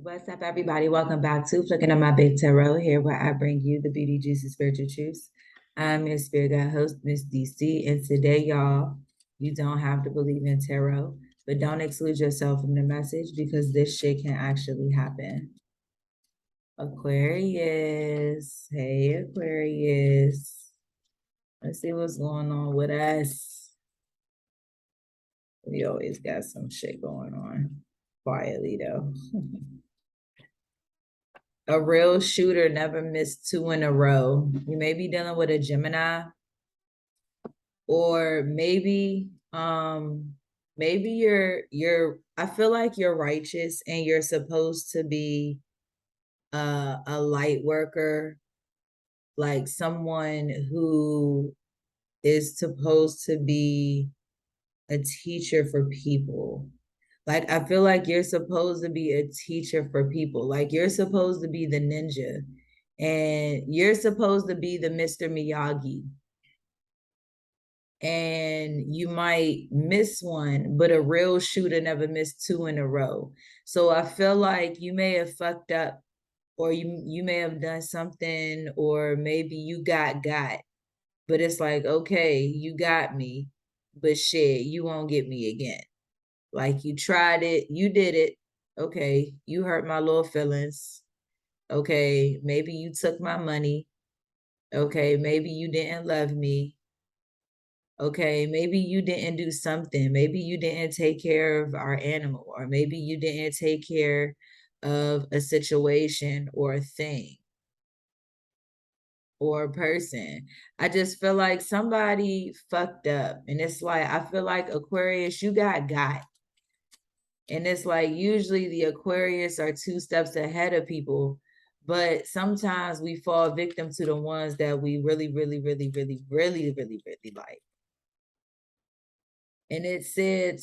What's up, everybody? Welcome back to Flicking on My Big Tarot, here where I bring you the beauty, juicy, spiritual truths. I'm your spirit guide host, Miss DC, and today, y'all, you don't have to believe in tarot, but don't exclude yourself from the message because this shit can actually happen. Aquarius, hey Aquarius, let's see what's going on with us. We always got some shit going on, quietly though. A real shooter never missed 2 in a row. You may be dealing with a Gemini, or maybe you're I feel like you're righteous and you're supposed to be a light worker, like someone who is supposed to be a teacher for people. Like, I feel like you're supposed to be a teacher for people. Like, you're supposed to be the ninja and you're supposed to be the Mr. Miyagi. And you might miss one, but a real shooter never missed 2 in a row. So I feel like you may have fucked up, or you may have done something, or maybe you got, but it's like, okay, you got me, but shit, you won't get me again. Like, you tried it, you did it. Okay, you hurt my little feelings. Okay, maybe you took my money. Okay, maybe you didn't love me. Okay, maybe you didn't do something. Maybe you didn't take care of our animal, or maybe you didn't take care of a situation or a thing or a person. I just feel like somebody fucked up. And it's like, I feel like Aquarius, you got. And it's like, usually the Aquarius are 2 steps ahead of people, but sometimes we fall victim to the ones that we really, really, really, really, really, really, really like. And it said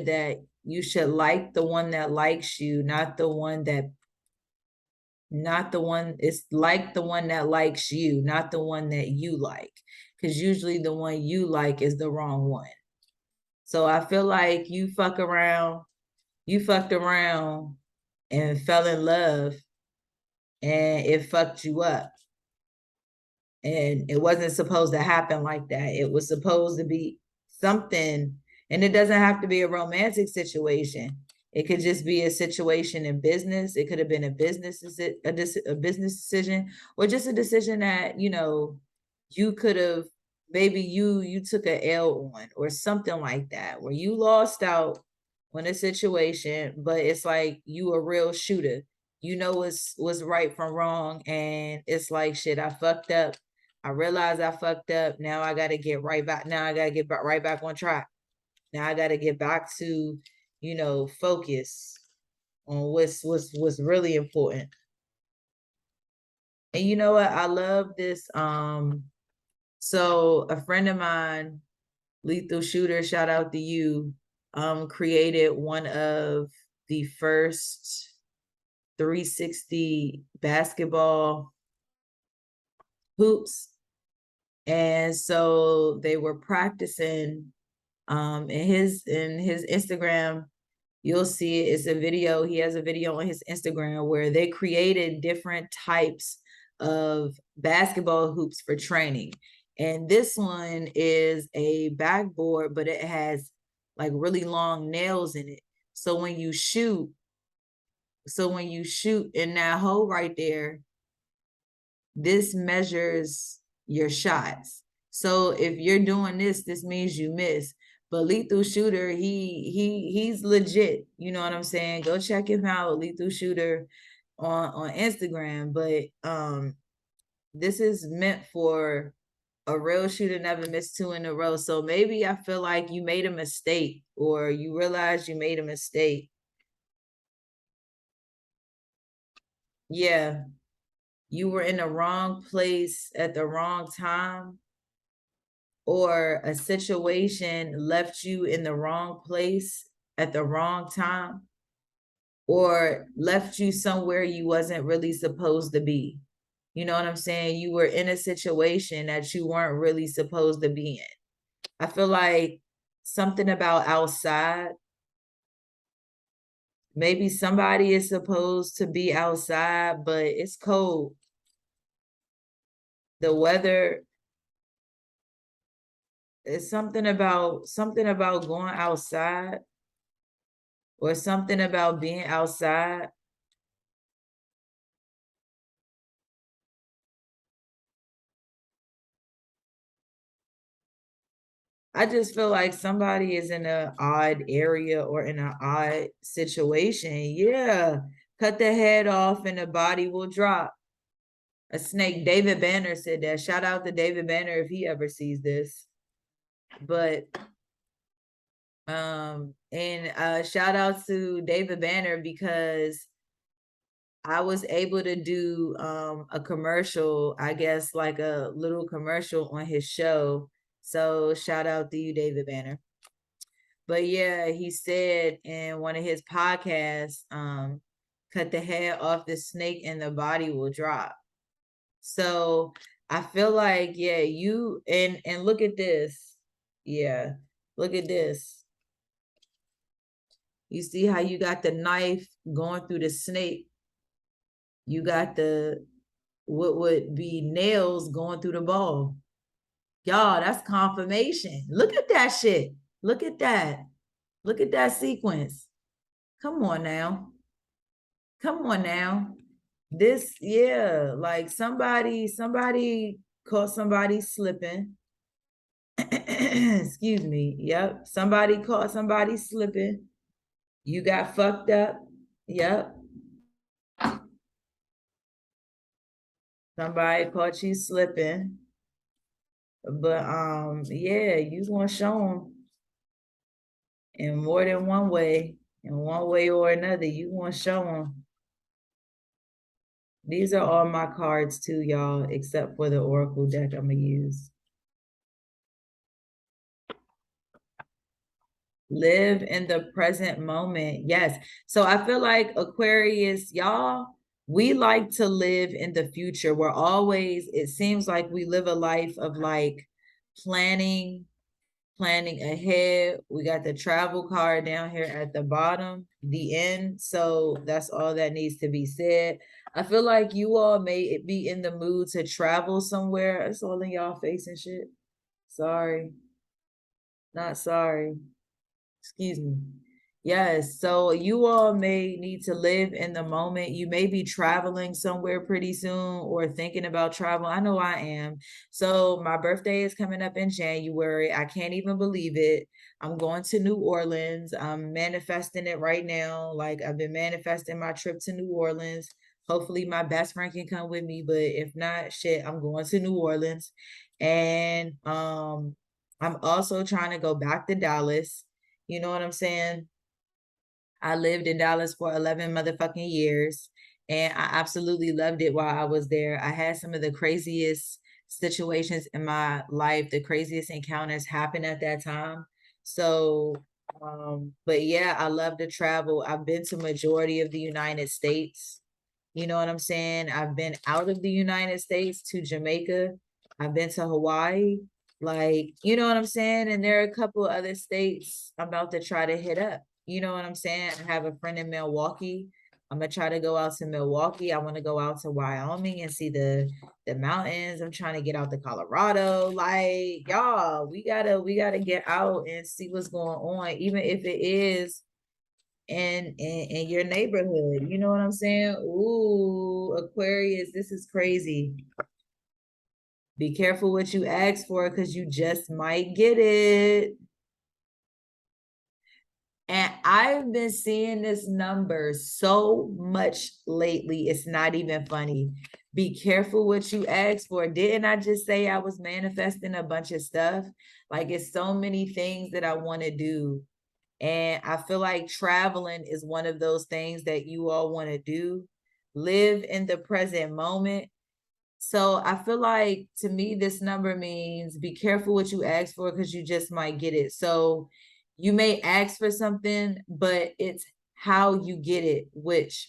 that you should like the one that likes you, not the one, it's like the one that likes you, not the one that you like. Because usually the one you like is the wrong one. So I feel like you fucked around and fell in love, and it fucked you up. And it wasn't supposed to happen like that. It was supposed to be something, and it doesn't have to be a romantic situation. It could just be a situation in business. It could have been a business decision, or just a decision that, you could have, maybe you took a L on, or something like that, where you lost out on a situation, but it's like you a real shooter. You know what's right from wrong, and it's like, shit, I fucked up. I realized I fucked up. Now I got to get right back. Now I got to get right back on track. Now I got to get back to, focus on what's really important. And you know what? I love this. So a friend of mine, Lethal Shooter, shout out to you, created one of the first 360 basketball hoops. And so they were practicing, in his Instagram, you'll see it. It's a video. He has a video on his Instagram where they created different types of basketball hoops for training. And this one is a backboard, but it has like really long nails in it. So when you shoot in that hole right there, this measures your shots. So if you're doing this, this means you miss. But Lethal Shooter, he's legit. You know what I'm saying? Go check him out, Lethal Shooter, on Instagram. But this is meant for a real shooter never missed 2 in a row. So maybe I feel like you made a mistake, or you realize you made a mistake. Yeah, you were in the wrong place at the wrong time, or a situation left you in the wrong place at the wrong time, or left you somewhere you wasn't really supposed to be. You know what I'm saying? You were in a situation that you weren't really supposed to be in. I feel like something about outside Maybe somebody is supposed to be outside, but it's cold. The weather is something about going outside, or something about being outside. I just feel like somebody is in an odd area or in an odd situation. Yeah. Cut the head off and the body will drop. A snake. David Banner said that. Shout out to David Banner if he ever sees this. But and shout out to David Banner, because I was able to do a commercial, I guess like a little commercial on his show. So shout out to you, David Banner. But yeah, he said in one of his podcasts, cut the head off the snake and the body will drop. So I feel like, yeah, you and look at this. Yeah, look at this. You see how you got the knife going through the snake. You got the what would be nails going through the ball. Y'all, that's confirmation. Look at that shit. Look at that. Look at that sequence. Come on now. Come on now. This, yeah, like somebody caught somebody slipping. Excuse me. Yep. Somebody caught somebody slipping. You got fucked up. Yep. Somebody caught you slipping. But yeah, you gonna show them in more than one way. In one way or another, you gonna show them. These are all my cards too, y'all, except for the Oracle deck I'm gonna use. Live in the present moment. Yes. So I feel like Aquarius, y'all, we like to live in the future. We're always, it seems like we live a life of like planning ahead. We got the travel card down here at the bottom, the end. So that's all that needs to be said. I feel like you all may be in the mood to travel somewhere. It's all in y'all face and shit. Sorry. Not sorry. Excuse me. Yes, so you all may need to live in the moment. You may be traveling somewhere pretty soon or thinking about travel. I know I am. So my birthday is coming up in January. I can't even believe it. I'm going to New Orleans. I'm manifesting it right now. Like I've been manifesting my trip to New Orleans. Hopefully my best friend can come with me, but if not, shit, I'm going to New Orleans. And I'm also trying to go back to Dallas. You know what I'm saying? I lived in Dallas for 11 motherfucking years, and I absolutely loved it while I was there. I had some of the craziest situations in my life, the craziest encounters happened at that time. So, but yeah, I love to travel. I've been to majority of the United States. You know what I'm saying? I've been out of the United States to Jamaica. I've been to Hawaii. Like, you know what I'm saying? And there are a couple other states I'm about to try to hit up. You know what I'm saying? I have a friend in Milwaukee. I'm gonna try to go out to Milwaukee. I want to go out to Wyoming and see the mountains. I'm trying to get out to Colorado. Like, y'all, we gotta get out and see what's going on, even if it is in your neighborhood. You know what I'm saying? Ooh, Aquarius, this is crazy. Be careful what you ask for, because you just might get it. And I've been seeing this number so much lately, it's not even funny. Be careful what you ask for. Didn't I just say I was manifesting a bunch of stuff? Like, it's so many things that I want to do. And I feel like traveling is one of those things that you all want to do. Live in the present moment. So I feel like, to me, this number means be careful what you ask for, because you just might get it. So you may ask for something, but it's how you get it, which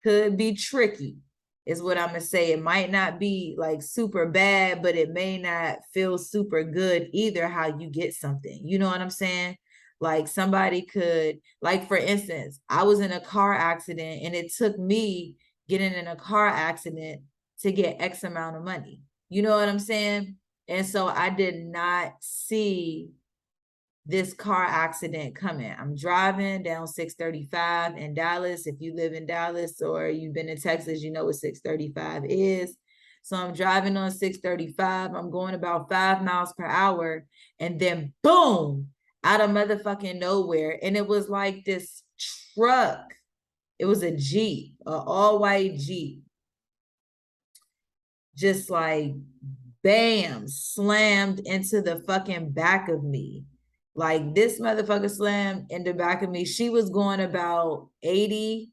could be tricky, is what I'm gonna say. It might not be like super bad, but it may not feel super good either, how you get something. You know what I'm saying? Like somebody could, like for instance, I was in a car accident and it took me getting in a car accident to get X amount of money. You know what I'm saying? And so I did not see this car accident coming. I'm driving down 635 in Dallas. If you live in Dallas or you've been in Texas, you know what 635 is. So I'm driving on 635. I'm going about 5 miles per hour. And then boom, out of motherfucking nowhere. And it was like this truck. It was a Jeep, an all-white Jeep. Just like bam, slammed into the fucking back of me. Like this motherfucker slammed in the back of me. She was going about 80,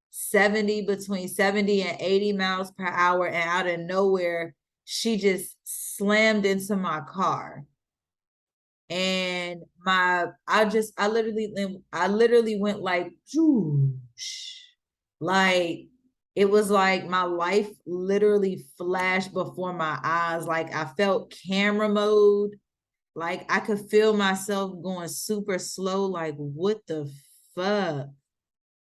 70, between 70 and 80 miles per hour. And out of nowhere, she just slammed into my car. And I literally went like, like, it was like my life literally flashed before my eyes. Like I felt camera mode. Like I could feel myself going super slow. Like, what the fuck?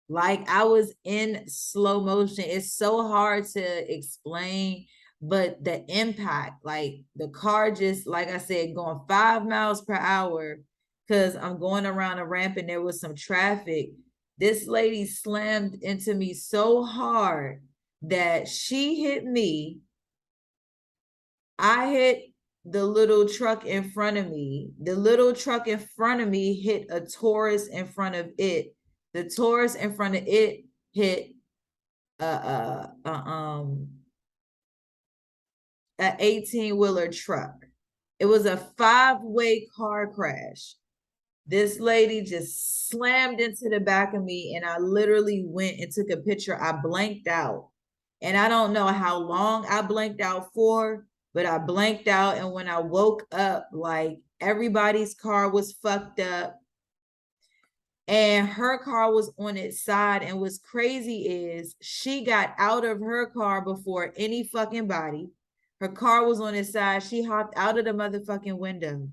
Like I was in slow motion. It's so hard to explain, but the impact, like the car just, like I said, going 5 miles per hour because I'm going around a ramp and there was some traffic. This lady slammed into me so hard that she hit me. I hit the little truck in front of me. The little truck in front of me hit a Taurus in front of it. The Taurus in front of it hit a 18-wheeler truck. It was a 5-way car crash. This lady just slammed into the back of me and I literally went and took a picture. I blanked out. And I don't know how long I blanked out for, but I blanked out. And when I woke up, like everybody's car was fucked up and her car was on its side. And what's crazy is she got out of her car before any fucking body. Her car was on its side. She hopped out of the motherfucking window.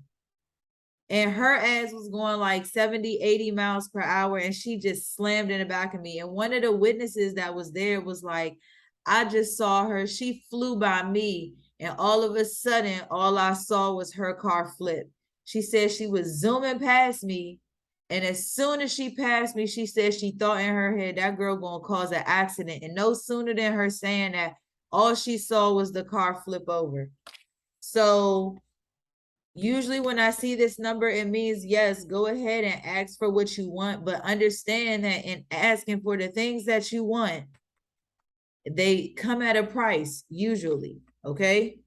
And her ass was going like 70, 80 miles per hour. And she just slammed in the back of me. And one of the witnesses that was there was like, I just saw her. She flew by me. And all of a sudden, all I saw was her car flip. She said she was zooming past me. And as soon as she passed me, she said she thought in her head, that girl gonna cause an accident. And no sooner than her saying that, all she saw was the car flip over. So usually when I see this number, it means yes, go ahead and ask for what you want, but understand that in asking for the things that you want, they come at a price usually, okay?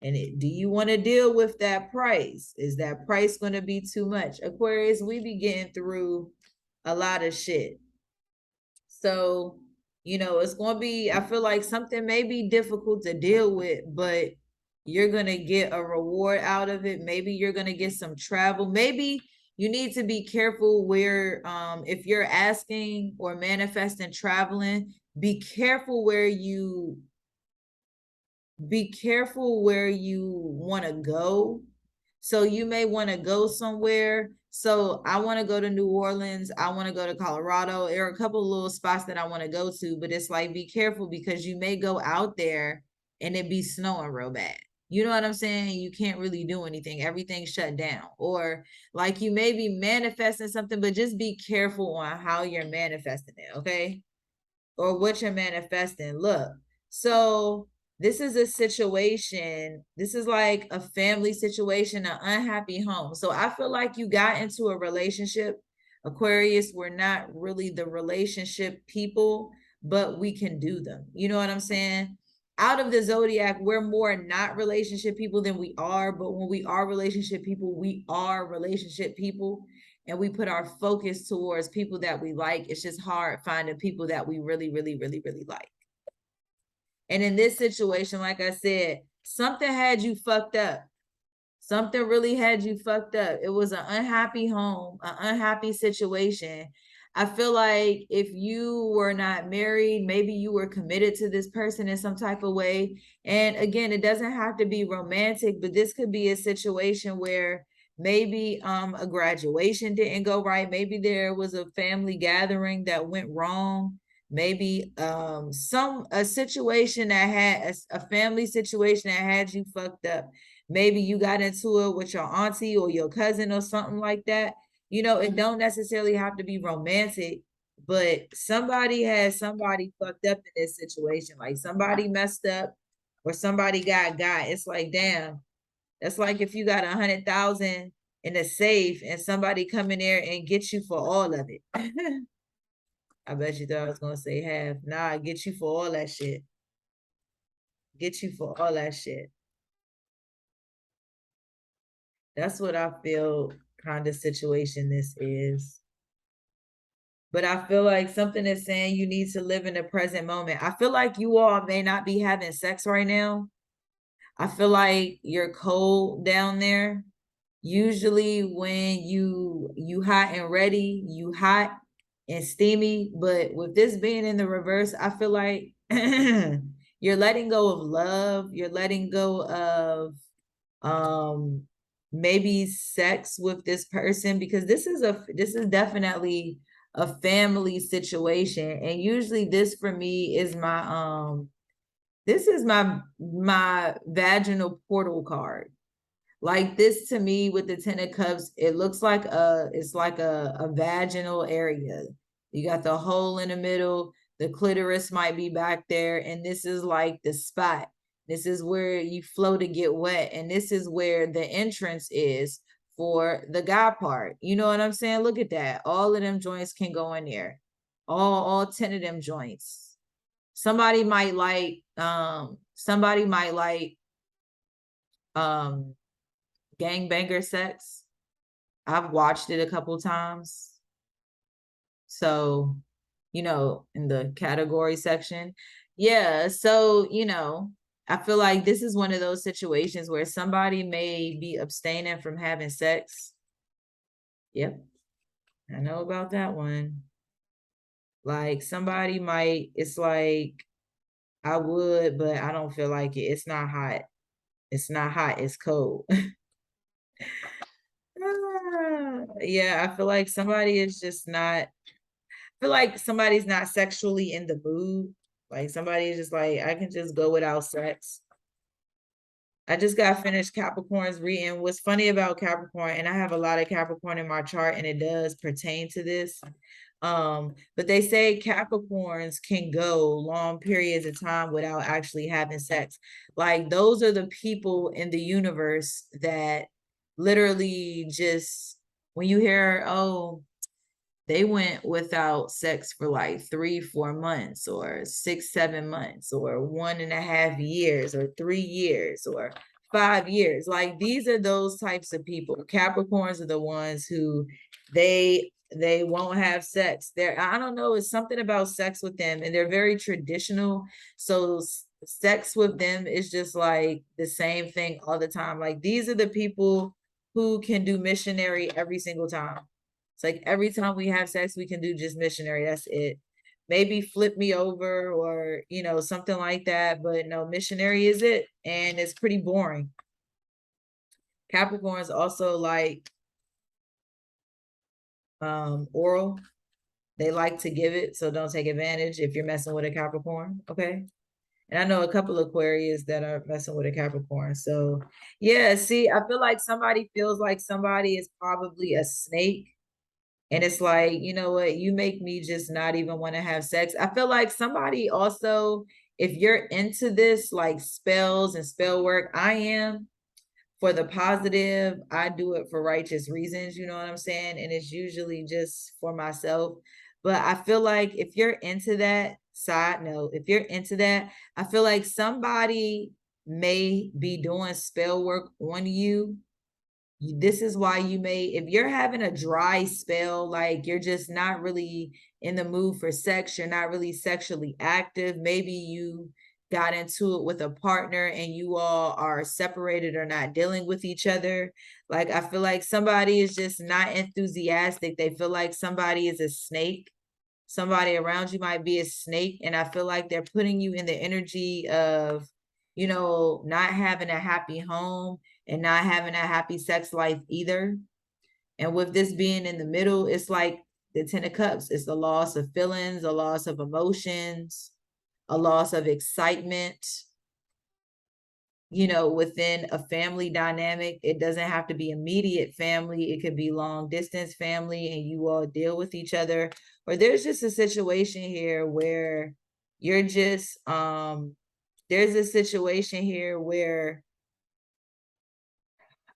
And do you want to deal with that price? Is that price going to be too much? Aquarius, we be getting through a lot of shit. So, you know, it's going to be, I feel like something may be difficult to deal with, but you're going to get a reward out of it. Maybe you're going to get some travel. Maybe you need to be careful where, if you're asking or manifesting traveling, be careful where you want to go. So you may want to go somewhere. So I want to go to New Orleans. I want to go to Colorado. There are a couple of little spots that I want to go to, but it's like, be careful because you may go out there and it be snowing real bad. You know what I'm saying? You can't really do anything. Everything's shut down. Or like you may be manifesting something, but just be careful on how you're manifesting it, okay? Or what you're manifesting. Look, so this is a situation. This is like a family situation, an unhappy home. So I feel like you got into a relationship. Aquarius, we're not really the relationship people, but we can do them. You know what I'm saying? Out of the zodiac, we're more not relationship people than we are. But when we are relationship people, we are relationship people. And we put our focus towards people that we like. It's just hard finding people that we really, really, really, really like. And in this situation, like I said, something had you fucked up. Something really had you fucked up. It was an unhappy home, an unhappy situation. I feel like if you were not married, maybe you were committed to this person in some type of way. And again, it doesn't have to be romantic, but this could be a situation where maybe a graduation didn't go right, maybe there was a family gathering that went wrong, maybe a situation that had a family situation that had you fucked up, maybe you got into it with your auntie or your cousin or something like that. You know, it don't necessarily have to be romantic, but somebody had somebody fucked up in this situation, like somebody messed up or somebody got. It's like, damn, that's like if you got 100,000 in a safe and somebody come in there and get you for all of it. I bet you thought I was gonna say half. Nah, get you for all that shit. Get you for all that shit. That's what I feel kind of situation this is. But I feel like something is saying you need to live in the present moment. I feel like you all may not be having sex right now. I feel like you're cold down there. Usually when you hot and ready, you hot and steamy. But with this being in the reverse, I feel like you're letting go of love. You're letting go of maybe sex with this person, because this is definitely a family situation. And usually this for me is this is my vaginal portal card. Like this to me with the Ten of Cups, it looks like it's like a vaginal area. You got the hole in the middle, the clitoris might be back there, and this is like the spot. This is where you flow to get wet, and this is where the entrance is for the guy part. You know what I'm saying? Look at that. All of them joints can go in there. All 10 of them joints. Somebody might like gangbanger sex. I've watched it a couple times. So, you know, in the category section. Yeah. So, you know, I feel like this is one of those situations where somebody may be abstaining from having sex. Yep. I know about that one. Like somebody might, it's like, I would, but I don't feel like it. It's not hot. It's not hot. It's cold. Yeah, I feel like somebody is just not, I feel like somebody's not sexually in the mood. Like somebody is just like, I can just go without sex. I just got finished Capricorn's reading. What's funny about Capricorn, and I have a lot of Capricorn in my chart, and it does pertain to this. But they say Capricorns can go long periods of time without actually having sex. Like those are the people in the universe that literally just, when you hear, oh, they went without sex for like 3-4 months or 6-7 months or 1.5 years or 3 years or 5 years. Like these are those types of people. Capricorns are the ones who they won't have sex. I don't know, it's something about sex with them, and they're very traditional. So sex with them is just like the same thing all the time. Like these are the people who can do missionary every single time. It's like every time we have sex, we can do just missionary. That's it. Maybe flip me over or, you know, something like that. But no, missionary is it. And it's pretty boring. Capricorns also like oral. They like to give it. So don't take advantage if you're messing with a Capricorn. Okay. And I know a couple of Aquarius that are messing with a Capricorn. So yeah, see, I feel like somebody feels like somebody is probably a snake. And it's like, you know what, you make me just not even want to have sex. I feel like somebody also, if you're into this, like spells and spell work, I am. For the positive, I do it for righteous reasons, you know what I'm saying? And it's usually just for myself. But I feel like if you're into that, side note, if you're into that, I feel like somebody may be doing spell work on you. This is why you may, if you're having a dry spell, like you're just not really in the mood for sex, you're not really sexually active, maybe you got into it with a partner and you all are separated or not dealing with each other. Like I feel like somebody is just not enthusiastic. They feel like somebody is a snake. Somebody around you might be a snake, and I feel like they're putting you in the energy of, you know, not having a happy home. and not having a happy sex life either. And with this being in the middle, it's like the 10 of Cups. It's the loss of feelings, a loss of emotions, a loss of excitement, you know, within a family dynamic. It doesn't have to be immediate family. It could be long distance family and you all deal with each other. Or there's just a situation here where you're just, there's a situation here where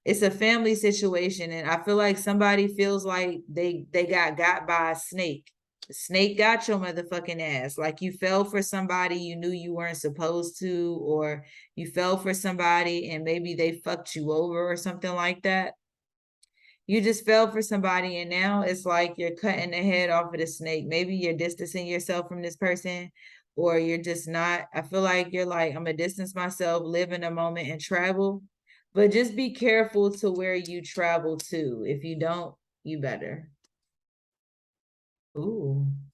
it's a family situation, and I feel like somebody feels like they got by a snake. The snake got your motherfucking ass. Like you fell for somebody you knew you weren't supposed to, or you fell for somebody and maybe they fucked you over or something like that. You just fell for somebody and now it's like you're cutting the head off of the snake. Maybe you're distancing yourself from this person, or you're just not. I feel like you're like, I'm gonna distance myself, live in a moment and travel. But just be careful to where you travel to. If you don't, you better. Ooh.